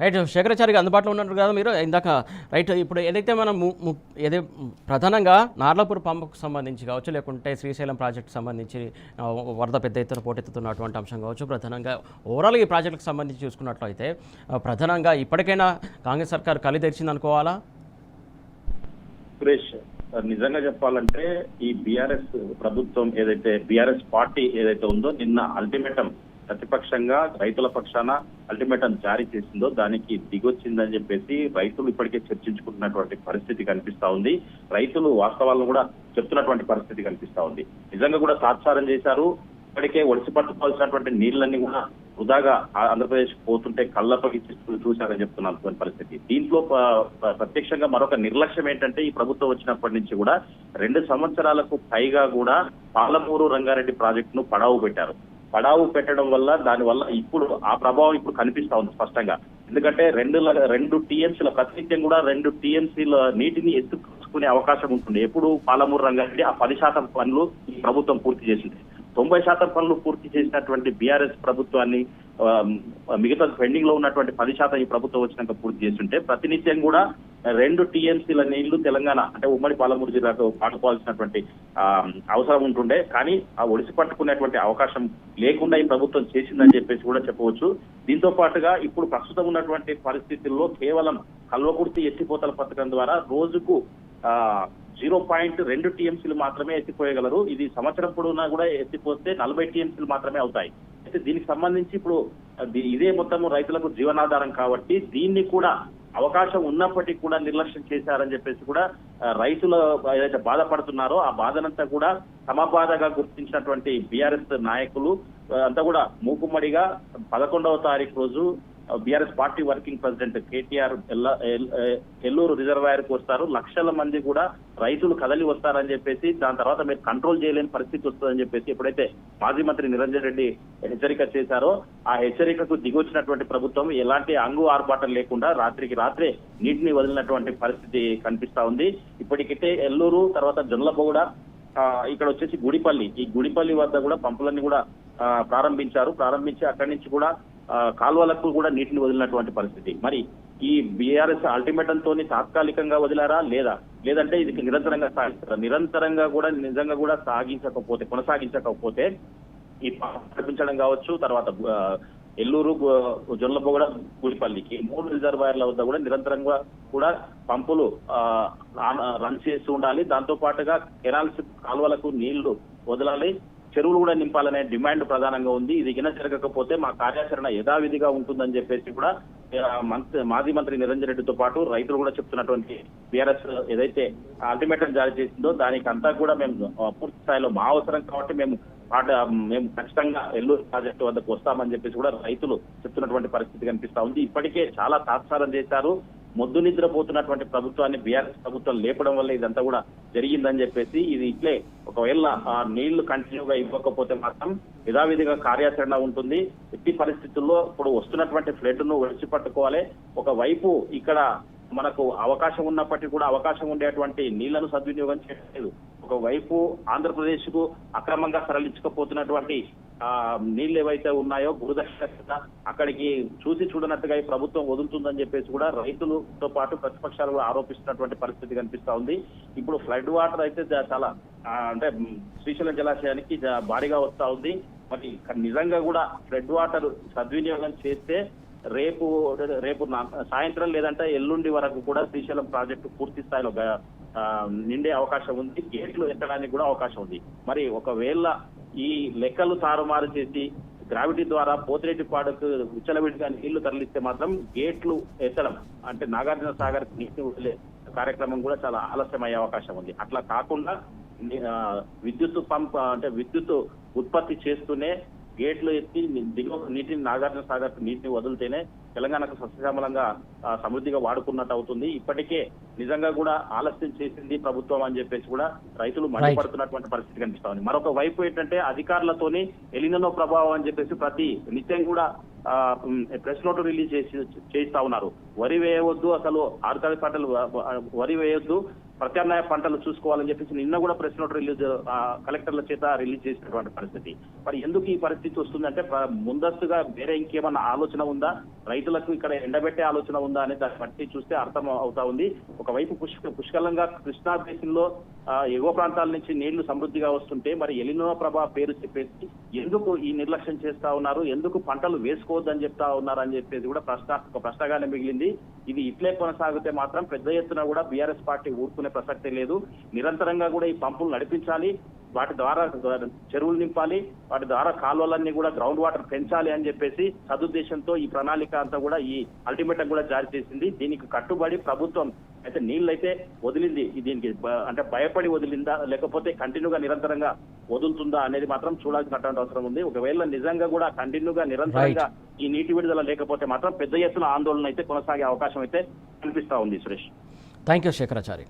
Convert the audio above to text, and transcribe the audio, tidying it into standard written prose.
Right. శేఖరాచార్య అందుబాటులో ఉన్నారు కదా మీరు ఇందాక. రైట్. ఇప్పుడు ఏదైతే మనం ప్రధానంగా నార్లాపూర్ పంపుకు సంబంధించి కావచ్చు, లేకుంటే శ్రీశైలం ప్రాజెక్టు సంబంధించి వరద పెద్ద ఎత్తున పోటెత్తుతున్నటువంటి అంశం కావచ్చు, ప్రధానంగా ఓవరాల్ ఈ ప్రాజెక్టుకు సంబంధించి చూసుకున్నట్లయితే ప్రధానంగా ఇప్పటికైనా కాంగ్రెస్ సర్కార్ కలి తెరిచింది అనుకోవాలా? సురేష్, నిజంగా చెప్పాలంటే ఈ బీఆర్ఎస్ ప్రభుత్వం ఏదైతే బీఆర్ఎస్ పార్టీ ఏదైతే ఉందో నిన్న అల్టిమేటం ప్రతిపక్షంగా రైతుల పక్షాన అల్టిమేటం జారీ చేసిందో దానికి దిగొచ్చిందని చెప్పేసి రైతులు ఇప్పటికే చర్చించుకుంటున్నటువంటి పరిస్థితి కనిపిస్తా ఉంది. రైతులు వాస్తవాలను కూడా చెప్తున్నటువంటి పరిస్థితి కనిపిస్తా ఉంది. నిజంగా కూడా తాత్సారం చేశారు. ఇప్పటికే ఒడిసి పట్టుకోవాల్సినటువంటి నీళ్లన్నీ కూడా వృధాగా ఆంధ్రప్రదేశ్ పోతుంటే కళ్ళపగి చూశారని చెప్తున్నారు పరిస్థితి. దీంట్లో ప్రత్యక్షంగా మరొక నిర్లక్ష్యం ఏంటంటే ఈ ప్రభుత్వం వచ్చినప్పటి నుంచి కూడా 2 సంవత్సరాలకు పైగా కూడా పాలమూరు రంగారెడ్డి ప్రాజెక్టును పడావు పెట్టారు. పడావు పెట్టడం వల్ల దానివల్ల ఇప్పుడు ఆ ప్రభావం ఇప్పుడు కనిపిస్తా ఉంది స్పష్టంగా. ఎందుకంటే 2 టీఎంసీల ప్రతినిత్యం కూడా 2 టీఎంసీల నీటిని ఎత్తుకునే అవకాశం ఉంటుంది. ఎప్పుడు పాలమూరు రంగారెడ్డి ఆ 10% పనులు ఈ ప్రభుత్వం పూర్తి చేసింది. 90% పనులు పూర్తి చేసినటువంటి బీఆర్ఎస్ ప్రభుత్వాన్ని మిగతా పెండింగ్ లో ఉన్నటువంటి 10% ఈ ప్రభుత్వం వచ్చినాక పూర్తి చేస్తుంటే ప్రతినిత్యం కూడా 2 టీఎంసీల నీళ్లు తెలంగాణ అంటే ఉమ్మడి పాలమూరు జిల్లాకు పాటుకోవాల్సినటువంటి అవసరం ఉంటుండే. కానీ ఆ ఒడిసి పట్టుకునేటువంటి అవకాశం లేకుండా ఈ ప్రభుత్వం చేసిందని చెప్పేసి కూడా చెప్పవచ్చు. దీంతో పాటుగా ఇప్పుడు ప్రస్తుతం ఉన్నటువంటి పరిస్థితుల్లో కేవలం కల్వకుర్తి ఎత్తిపోతల పథకం ద్వారా రోజుకు 0.2 టీఎంసీలు మాత్రమే ఎత్తిపోయగలరు. ఇది సంవత్సరం పొడవునా కూడా ఎత్తిపోస్తే 40 టీఎంసీలు మాత్రమే అవుతాయి. అయితే దీనికి సంబంధించి ఇప్పుడు ఇదే మొత్తము రైతులకు జీవనాధారం కాబట్టి దీన్ని కూడా అవకాశం ఉన్నప్పటికీ కూడా నిర్లక్ష్యం చేశారని చెప్పేసి కూడా రైతులు ఏదైతే బాధపడుతున్నారో ఆ బాధనంతా కూడా సమబాధగా గుర్తించినటువంటి బీఆర్ఎస్ నాయకులు అంతా కూడా మూకుమ్మడిగా 11వ తారీఖు రోజు BRS party working president KTR Elluru reservoir కు వస్తారు. లక్షల మంది కూడా రైతులు కదలి వస్తారని చెప్పేసి దాని తర్వాత మీరు కంట్రోల్ చేయలేని పరిస్థితి వస్తుందని చెప్పేసి ఎప్పుడైతే మాజీ మంత్రి నిరంజన్ రెడ్డి హెచ్చరిక చేశారో ఆ హెచ్చరికకు దిగొచ్చినటువంటి ప్రభుత్వం ఎలాంటి అంగు ఆర్పాటం లేకుండా రాత్రికి రాత్రే నీటిని వదిలినటువంటి పరిస్థితి కనిపిస్తా ఉంది. ఇప్పటికైతే ఎల్లూరు తర్వాత జొన్నలబోగడ ఇక్కడ వచ్చేసి గుడిపల్లి, ఈ గుడిపల్లి వద్ద కూడా పంపులన్నీ కూడా ప్రారంభించి అక్కడి నుంచి కూడా కాలువలకు కూడా నీటిని వదిలినటువంటి పరిస్థితి. మరి ఈ బీఆర్ఎస్ అల్టిమేటం తోని తాత్కాలికంగా వదిలారా లేదంటే ఇది నిరంతరంగా కూడా నిజంగా కూడా కొనసాగించకపోతే ఈ నడిపించడం కావచ్చు, తర్వాత ఎల్లూరు జొన్నలబోగడ గుడిపల్లికి 3 రిజర్వాయర్ల వద్ద కూడా నిరంతరంగా కూడా పంపులు రన్ చేస్తూ ఉండాలి. దాంతో పాటుగా కెనాల్స్ కాలువలకు నీళ్లు వదలాలి, చెరువులు కూడా నింపాలనే డిమాండ్ ప్రధానంగా ఉంది. ఇది గిన జరగకపోతే మా కార్యాచరణ యథావిధిగా ఉంటుందని చెప్పేసి కూడా మాజీ మంత్రి నిరంజన్ రెడ్డితో పాటు రైతులు కూడా చెప్తున్నటువంటి బీఆర్ఎస్ ఏదైతే అల్టిమేటం జారీ చేసిందో దానికి అంతా కూడా మేము పూర్తి స్థాయిలో మా అవసరం కాబట్టి మేము ఖచ్చితంగా ఎల్లూరు ప్రాజెక్టు వద్దకు వస్తామని చెప్పేసి కూడా రైతులు చెప్తున్నటువంటి పరిస్థితి కనిపిస్తా ఉంది. ఇప్పటికే చాలా తాత్సారం చేశారు. మొద్దు నిద్రపోతున్నటువంటి ప్రభుత్వాన్ని బీఆర్ఎస్ ప్రభుత్వం లేపడం వల్ల ఇదంతా కూడా జరిగిందని చెప్పేసి ఇది ఇట్లే ఒకవేళ నీళ్లు కంటిన్యూగా ఇవ్వకపోతే మాత్రం యథావిధిగా కార్యాచరణ ఉంటుంది. ఎట్టి పరిస్థితుల్లో ఇప్పుడు వస్తున్నటువంటి ఫ్లడ్ ను విడిచిపట్టుకోవాలి. ఒకవైపు ఇక్కడ మనకు అవకాశం ఉన్నప్పటికీ కూడా అవకాశం ఉండేటువంటి నీళ్లను సద్వినియోగం చేయలేదు. ఒకవైపు ఆంధ్రప్రదేశ్ కు అక్రమంగా తరలించకపోతున్నటువంటి నీళ్లు ఏవైతే ఉన్నాయో బురద అక్కడికి చూడనట్టుగా ఈ ప్రభుత్వం వదులుతుందని చెప్పేసి కూడా రైతులతో పాటు ప్రతిపక్షాలు కూడా ఆరోపిస్తున్నటువంటి పరిస్థితి కనిపిస్తా ఉంది. ఇప్పుడు ఫ్లడ్ వాటర్ అయితే చాలా అంటే శ్రీశైలం జలాశయానికి భారీగా వస్తా ఉంది. మరి నిజంగా కూడా ఫ్లడ్ వాటర్ సద్వినియోగం చేస్తే రేపు సాయంత్రం లేదంటే ఎల్లుండి వరకు కూడా శ్రీశైలం ప్రాజెక్టు పూర్తి స్థాయిలో నిండే అవకాశం ఉంది. గేట్లు ఎత్తడానికి కూడా అవకాశం ఉంది. మరి ఒకవేళ ఈ లెక్కలు తారుమారు చేసి గ్రావిటీ ద్వారా పోతిరెడ్డిపాడుకు విచ్చలవిడిగా నీళ్లు తరలిస్తే మాత్రం గేట్లు ఎత్తడం అంటే నాగార్జున సాగర్ నీటిని వదిలే కార్యక్రమం కూడా చాలా ఆలస్యమయ్యే అవకాశం ఉంది. అట్లా కాకుండా విద్యుత్ పంప్ అంటే విద్యుత్ ఉత్పత్తి చేస్తూనే గేట్లు ఎత్తి నీటిని నాగార్జున సాగర్ నీటిని వదిలితేనే తెలంగాణకు సస్యశ్యామలంగా సమృద్ధిగా వాడుకున్నట్టు అవుతుంది. ఇప్పటికే నిజంగా కూడా ఆలస్యం చేసింది ప్రభుత్వం అని చెప్పేసి కూడా రైతులు మండిపడుతున్నటువంటి పరిస్థితి కనిపిస్తా ఉంది. మరొక వైపు ఏంటంటే అధికారులతోని ఎలినో ప్రభావం అని చెప్పేసి ప్రతి నిత్యం కూడా ప్రెస్ నోట్ రిలీజ్ చేస్తా ఉన్నారు. వరి వేయవద్దు, అసలు ఆరుతడి పంటలు వరి వేయొద్దు, ప్రత్యామ్నాయ పంటలు చూసుకోవాలని చెప్పేసి నిన్న కూడా ప్రెస్ నోట్ రిలీజ్ కలెక్టర్ల చేత రిలీజ్ చేసినటువంటి పరిస్థితి. మరి ఎందుకు ఈ పరిస్థితి వస్తుందంటే ముందస్తుగా వేరే ఇంకేమన్నా ఆలోచన ఉందా, రైతులకు ఇక్కడ ఎండబెట్టే ఆలోచన ఉందా అనే దాన్ని బట్టి చూస్తే అర్థం అవుతా ఉంది. ఒకవైపు పుష్కలంగా కృష్ణా బేసిన్ లో ఎగువ ప్రాంతాల నుంచి నీళ్లు సమృద్ధిగా వస్తుంటే మరి ఎలినో ప్రభా పేరు చెప్పేసి ఎందుకు ఈ నిర్లక్ష్యం చేస్తా ఉన్నారు, ఎందుకు పంటలు వేసుకోవద్దని చెప్తా ఉన్నారు అని చెప్పేసి కూడా ఒక ప్రశ్నగానే మిగిలింది. ఇది ఇట్లే కొనసాగితే మాత్రం పెద్ద ఎత్తున కూడా బీఆర్ఎస్ పార్టీ ఊరుకునే ప్రసక్తే లేదు. నిరంతరంగా కూడా ఈ పంపులు నడిపించాలి, వాటి ద్వారా చెరువులు నింపాలి, వాటి ద్వారా కాలువలన్నీ కూడా గ్రౌండ్ వాటర్ పెంచాలి అని చెప్పేసి సదుద్దేశంతో ఈ ప్రణాళిక అంతా కూడా ఈ అల్టిమేటం కూడా జారీ చేసింది. దీనికి కట్టుబడి ప్రభుత్వం అయితే నీళ్ళైతే వదిలింది, దీనికి అంటే భయపడి వదిలిందా లేకపోతే కంటిన్యూగా నిరంతరంగా వదులుతుందా అనేది మాత్రం చూడాల్సినటువంటి అవసరం ఉంది. ఒకవేళ నిజంగా కూడా కంటిన్యూగా నిరంతరంగా ఈ నీటి విడుదల లేకపోతే మాత్రం పెద్ద ఎత్తున ఆందోళన అయితే కొనసాగే అవకాశం అయితే కనిపిస్తా ఉంది. Suresh, thank you Shekharachari.